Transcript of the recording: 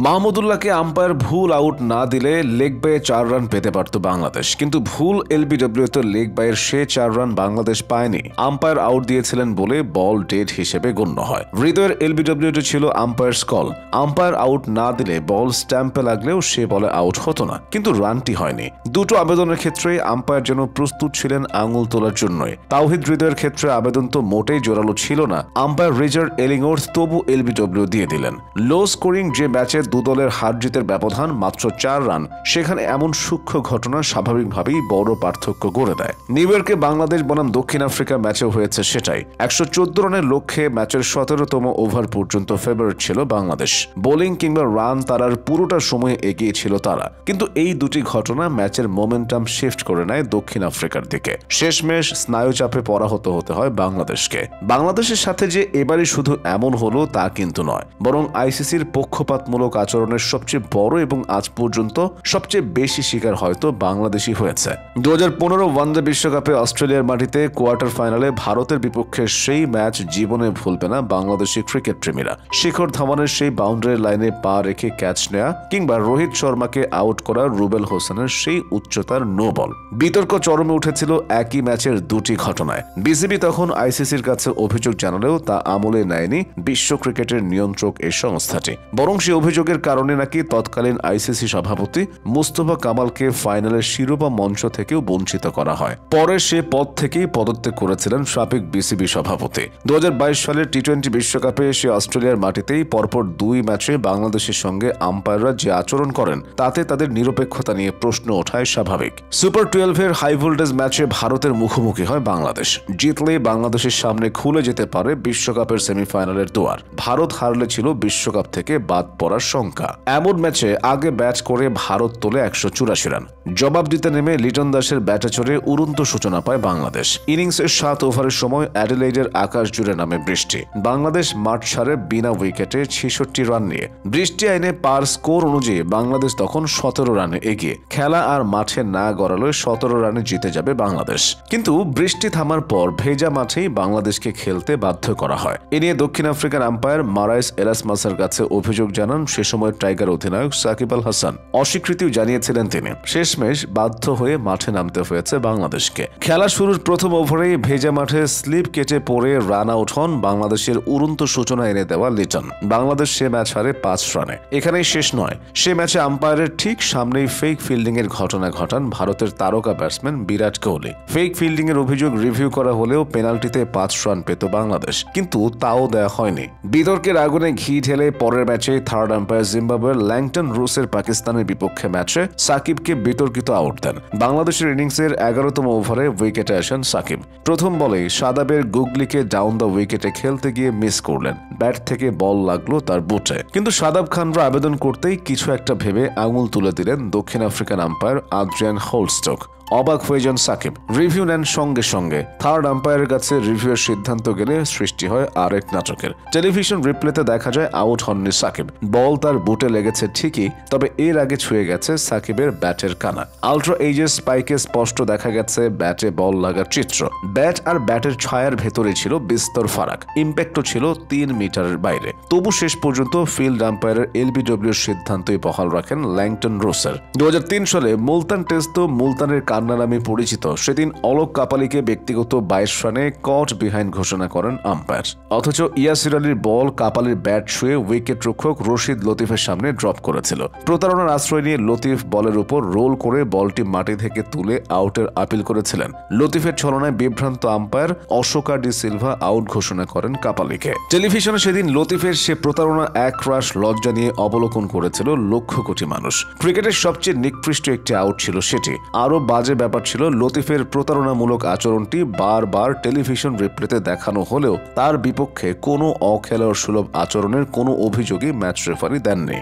মাহমুদুল্লাহকে umpire ভুল out না দিলে লেগ বাইয়ে 4 রান পেতে পারত বাংলাদেশ, কিন্তু ভুল এলবিডব্লিউতে লেগ বাইয়ের সে 4 রান বাংলাদেশ পায়নি। আম্পায়ার আউট দিয়েছিলেন বলে বল ডেড হিসেবে গণ্য হয়। হৃদয়ের এলবিডব্লিউতে ছিল আম্পায়ার্স কল। আম্পায়ার আউট না দিলে বল স্ট্যাম্পে লাগলেও সে বলে আউট হতো না, কিন্তু রানটি হয়নি। দুটো আবেদনের ক্ষেত্রে আম্পায়ার যেন প্রস্তুত ছিলেন আঙুল তোলার জন্যই। তাওহিদ হৃদয়ের ক্ষেত্রে আবেদন তো মোটেই জোরালো ছিল না। আম্পায়ার রিচার্ড এলিংওর্থ তবু এলবিডব্লিউ দিয়ে দিলেন। লো স্কোরিং যে ম্যাচে দু দলের হার জিতের ব্যবধান মাত্র 4 রান, সেখানে এমন সূক্ষ্ম ঘটনা স্বাভাবিকভাবেই বড় পার্থক্য গড়ে দেয়। নিউ ইয়র্কে বাংলাদেশ বনাম দক্ষিণ আফ্রিকা ম্যাচেও হয়েছে সেটাই। 114 রানের লক্ষ্যে ম্যাচের 17তম ওভার পর্যন্ত ফেভারিট ছিল বাংলাদেশ। বোলিং কিংবা রান তারার পুরোটা সময় এগিয়ে ছিল তারা, কিন্তু এই দুটি ঘটনা ম্যাচের মোমেন্টাম শিফট করে নেয় দক্ষিণ আফ্রিকার দিকে। শেষমেশ স্নায়ুচাপে পরাহত হতে হয় বাংলাদেশকে। বাংলাদেশের সাথে যে এবারই শুধু এমন হলো তা কিন্তু নয়, বরং আইসিসির পক্ষপাতমূলক আচরণের সবচেয়ে বড় এবং আজ পর্যন্ত সবচেয়ে বেশি শিকার হয়তো বাংলাদেশই হয়েছে। 2015 ওয়ানডে বিশ্বকাপে অস্ট্রেলিয়ার মাটিতে কোয়ার্টার ফাইনালে ভারতের বিপক্ষে সেই ম্যাচ জীবনে ভুলবে না বাংলাদেশি ক্রিকেট প্রেমীরা। শিখর ধাওয়ানের সেই বাউন্ডারি লাইনে পা রেখে ক্যাচ নেয়া, কিংবা রোহিত শর্মাকে আউট করা রুবেল হোসেনের সেই উচ্চতার নো বল। বিতর্ক চরমে উঠেছিল একই ম্যাচের দুটি ঘটনায়। বিসিবি তখন আইসিসির কাছে অভিযোগ জানালেও তা আমলে নেয়নি বিশ্ব ক্রিকেটের নিয়ন্ত্রক এই সংস্থাটি। বরং সেই অভিযোগের কারণে নাকি তৎকালীন আইসিসি সভাপতি মুস্তফা কামালকে ফাইনালের শিরোপা মঞ্চ থেকেও বঞ্চিত করা হয়। পরে সে পদ থেকেই পদত্যাগ করেছিলেন সাবেক বিসিবি সভাপতি। 2022 সালের টি-20 বিশ্বকাপে সে অস্ট্রেলিয়ার মাটিতেই পরপর 2 ম্যাচে বাংলাদেশের সঙ্গে আম্পায়াররা যে আচরণ করেন তাতে তাদের নিরপেক্ষতা নিয়ে প্রশ্ন ওঠায় স্বাভাবিক। সুপার 12-এর হাই ভোল্টেজ ম্যাচে ভারতের মুখোমুখি হয় বাংলাদেশ। জিতলে বাংলাদেশের সামনে খুলে যেতে পারে বিশ্বকাপের সেমিফাইনালের দুয়ার। ভারত হারলে ছিল বিশ্বকাপ থেকে বাদ পড়ার শঙ্কা। এমন ম্যাচে আগে ব্যাট করে ভারত তোলে 184 রান। জবাব দিতে নেমে লিটন দাসের ব্যাটে চড়ে উড়ন্ত সূচনা পায় বাংলাদেশ। ইনিংসের 7 ওভারের সময় অ্যাডিলেইডের আকাশ জুড়ে নামে বৃষ্টি। বাংলাদেশ মাঠ ছাড়ে বিনা উইকেটে 66 রান নিয়ে। বৃষ্টি আইনে পার স্কোর অনুযায়ী বাংলাদেশ তখন 17 রানে এগিয়ে। খেলা আর মাঠে না গড়ালে 17 রানে জিতে যাবে বাংলাদেশ, কিন্তু বৃষ্টি থামার পর ভেজা মাঠেই বাংলাদেশকে খেলতে বাধ্য করা হয়। এ নিয়ে দক্ষিণ আফ্রিকান আম্পায়ার মারাইস এলাসমাসের কাছে অভিযোগ জানান সে সময় টাইগার অধিনায়ক সাকিব আল হাসান। অস্বীকৃতিও জানিয়েছিলেন তিনি। শেষমেশ বাধ্য হয়ে মাঠে নামতে হয়েছে বাংলাদেশকে। খেলা শুরুর প্রথম ওভারেই ভেজা মাঠে স্লিপ কেটে পড়ে রান আউট হন বাংলাদেশের উড়ন্ত সূচনা এনে দেওয়া লিটন। বাংলাদেশ সে ম্যাচ হারে 5 রানে। এখানেই শেষ নয়, সে ম্যাচে আম্পায়ারের ঠিক সামনেই ফেক ফিল্ডিং এর ঘটনা ঘটান ভারতের তারকা batsman Virat Kohli. Fake fielding এর অভিযোগ রিভিউ করা হলেও পেনাল্টিতে 5 রান পেত বাংলাদেশ, কিন্তু তাও দেয়া হয়নি। বিতর্কের আগুনে ঘি ঢেলে পরের ম্যাচে থার্ড আম্পায়ার জিম্বাবুয়ের ল্যাংটন রুসের পাকিস্তানের বিপক্ষে ম্যাচে সাকিবকে বিতর্কিত আউট দেন। বাংলাদেশের ইনিংসের 11তম ওভারে উইকেটে আসেন সাকিব। প্রথম বলেই সাদাবের গুগলিকে ডাউন দ্য উইকেটে খেলতে গিয়ে মিস করলেন। ব্যাট থেকে বল লাগলো তার বুটে, কিন্তু সাদাব খানরা আবেদন করতেই কিছু একটা ভেবে আঙুল তুলে দিলেন দক্ষিণ আফ্রিকান আম্পায়ার আদ্রিয়ান হোলস্টক। অবাক হয়ে যান সাকিব। রিভিউ নেন সঙ্গে সঙ্গে। থার্ড আম্পায়ারের কাছে রিভিউয়ের সিদ্ধান্ত গেলে সৃষ্টি হয় আরেক নাটকের। টেলিভিশন রিপ্লেতে দেখা যায় আউট হননি সাকিব। বল তার বুটে লেগেছে ঠিকই, তবে এর আগে ছুঁয়ে গেছে সাকিবের ব্যাটের কানা। আলট্রা এইজের স্পাইকে স্পষ্ট দেখা গেছে ব্যাটে বল লাগার চিত্র। ব্যাট আর ব্যাটের ছায়ার ভেতরে ছিল বিস্তর ফারাক। ইম্প্যাক্টও ছিল 3 মিটারের বাইরে। তবু শেষ পর্যন্ত ফিল্ড আম্পায়ারের এলবিডব্লিউর সিদ্ধান্তই বহাল রাখেন ল্যাংটন রুসের। 2003 সালে মুলতান টেস্ট মুলতানের কান্না নামে পরিচিত। সেদিন অলোক কাপালিকে ব্যক্তিগত 22 রানে কট বিহাইন্ড ঘোষণা করেন আম্পায়ার। অথচ ইয়াসির আলীর বল কাপালির ব্যাট ছুঁয়ে উইকেট রক্ষক রশিদ লতিফের সামনে ড্রপ করেছিল। প্রতারণার আশ্রয় নিয়ে লতিফ বলের উপর রোল করে বলটি মাটি থেকে তুলে আউটের আপিল করেছিলেন। লতিফের ছলনায় বিভ্রান্ত umpire Ashoka D Silva out ঘোষণা করেন কাপালিকে। টেলিভিশনে সেদিন লতিফের সে প্রতারণা একরাশ লজ্জা নিয়ে অবলোকন করেছিল লক্ষ কোটি মানুষ। ক্রিকেটের সবচেয়ে নিকৃষ্ট একটি আউট ছিল সেটি। আরো বাজে ব্যাপার ছিল লতিফের প্রতারণামূলক আচরণটি বারবার টেলিভিশন রিপ্লেতে দেখানো হলেও তার বিপক্ষে কোনো অখেলোয়াড় সুলভ আচরণের কোনো অভিযোগই ম্যাচ রেফারি দেননি।